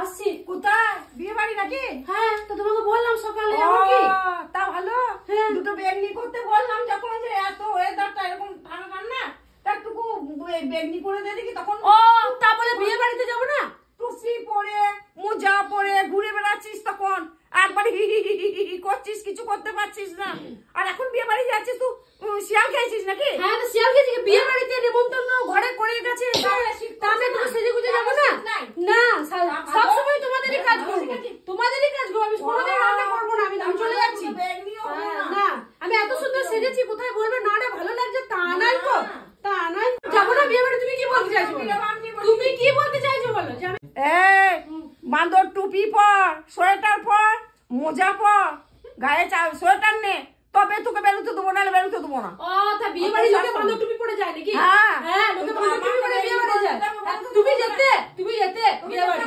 আসছি। কোথায়? বিয়ে বাড়ি নাকি? হ্যাঁ, তো তোমাকে বললাম সকালে যাবো কি? তা ভালো। দুটো বেগনি করতে বললাম যখন যে এত ওয়েদারটা এরকম ঠান্ডা ঠান্ডা, একটুকু বেগনি করে দে দেখি তখন। ও তা বলে বিয়ে বাড়িতে যাবো না? টুপি পরে মোজা পরে ঘুরে বেড়াচ্ছিস তখন, একবার হি হি হি হি হি করছিস, কিছু করতে পারছিস না। আর এখন বিয়ে বাড়ি যাচ্ছিস তুই শিয়াল খেয়েছিস নাকি? হ্যাঁ তো শিয়াল খেয়েছি। বিয়ে বাড়িতে নেমন্তন্ন ঘরে করে গেছে, তাহলে তুমি সেজে গুজে যাবো না? না, সবসময় তোমাদেরই কাজ করবো, তোমাদেরই কাজ করবো। আমি কোনোদিন রান্না করবো না, আমি চলে যাচ্ছি। না, আমি এত সুন্দর সেজেছি, কোথায় বলবে না রে ভালো লাগছে, তা নাই তো, তা নাই। যাবো না বিয়ে বাড়ি। তুমি কি বলতে চাইছো? তুমি কি বলতে চাইছো বলো? বাঁদর টুপি পর, সোয়েটার পর, মোজা পর, গায়ে সোয়েটার নে, তবে তোকে বেরোতে দেবো না, বেরোতে দেবো না। ও তা বিয়ে বাড়ি লোকে বাঁদর টুপি পরে যায় নাকি? হ্যাঁ হ্যাঁ, লোকে বাঁদর টুপি পরে বিয়ে বাড়ি যায়। তুমি যেতে বিয়ে বাড়ি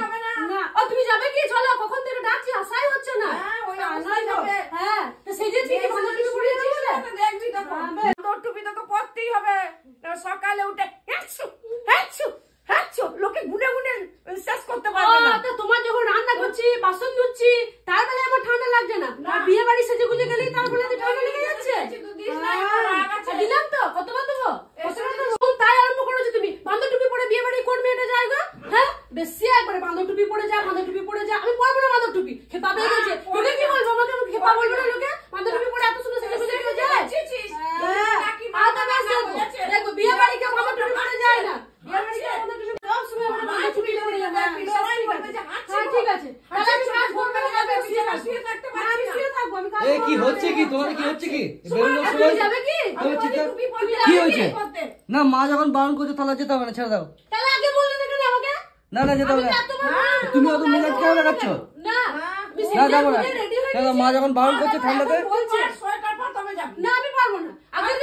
না? ও তুমি যাবে কি? চলো, কখন থেকে ডাকছি, আসাই হচ্ছে না। হ্যাঁ তো সেজেছি কি বাঁদর টুপি পরে যাচ্ছিস? দেখবি তখন বাঁদর টুপি তোকে পরতেই হবে। সকালে উঠে হ্যাঁচু হ্যাঁচু হ্যাঁচু, লোকে গুনে গুনে শেষ করতে পারবে না। তো তোমার যখন রান্না করছি, বাসন ধুচ্ছি, তার বেলা আমার ঠান্ডা লাগছে না। আর বিয়ে বাড়ি সেজে গুজে গেলেই তার বেলা ঠান্ডা লেগে যাচ্ছে। দিলাম তো, কতবার দেবো? তাই আরম্ভ করেছো তুমি। বাঁদর টুপি পরে বিয়ে বাড়ি কোন মেয়েটা যায় গো? হ্যাঁ, বেশি একবারে বাঁদর টুপি পরে যা, বাঁদর টুপি পরে যা। আমি পরবো না বাঁদর টুপি, খেপা পেয়ে গেছে। লোকে কি বলবো আমাকে? আমি খেপা বলবো না লোকে? বাঁদর টুপি পরে এত সুন্দর সেজে গুজে কেউ যায়? দেখবো বিয়ে বাড়ি কেউ বাঁদর টুপি পরে যায় না। বিয়ে বাড়ি কেউ বাঁদর টুপি সব সময় আমরা বাঁদর টুপি পরে যাবো। ঠিক আছে, তাহলে আমি কাজ করবো না, আমি শুয়ে থাকবো। আমি কাজ কি হচ্ছে কি? তোমাদের কি হচ্ছে কি? যাবে কি? কি হয়েছে? না, মা যখন বারণ করছে তাহলে যেতে হবে না, ছেড়ে দাও। তাহলে আগে বললে না কেন আমাকে? না না, যেতে হবে না। তুমি অত মেজাজ কেন লাগাচ্ছ? না, না যাবো না। মা যখন বারণ করছে ঠান্ডাতে। সোয়েটার পর তবে যাবি। না, আমি পারবো না। আগে